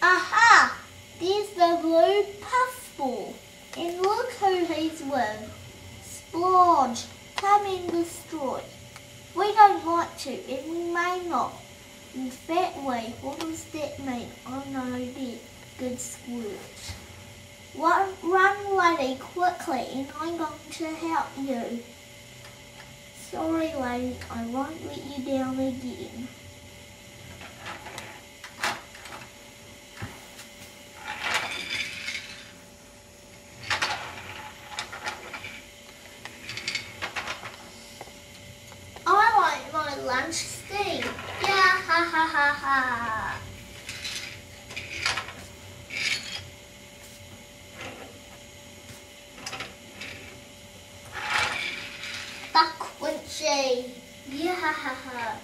Aha! There's the blue puffball. And look who he's with. Splodge, come and destroy. We don't like to, and we may not. In fact, wait, what does that mean? I know that. Good squirt. Run, lady, quickly, and I'm going to help you. Sorry, lady, I won't let you down again. I like my lunch steam. Yeah, ha ha ha ha. Buckwitchy. Yeah, ha ha ha.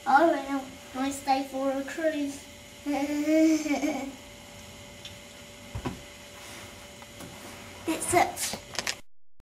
Oh well, nice day for a cruise.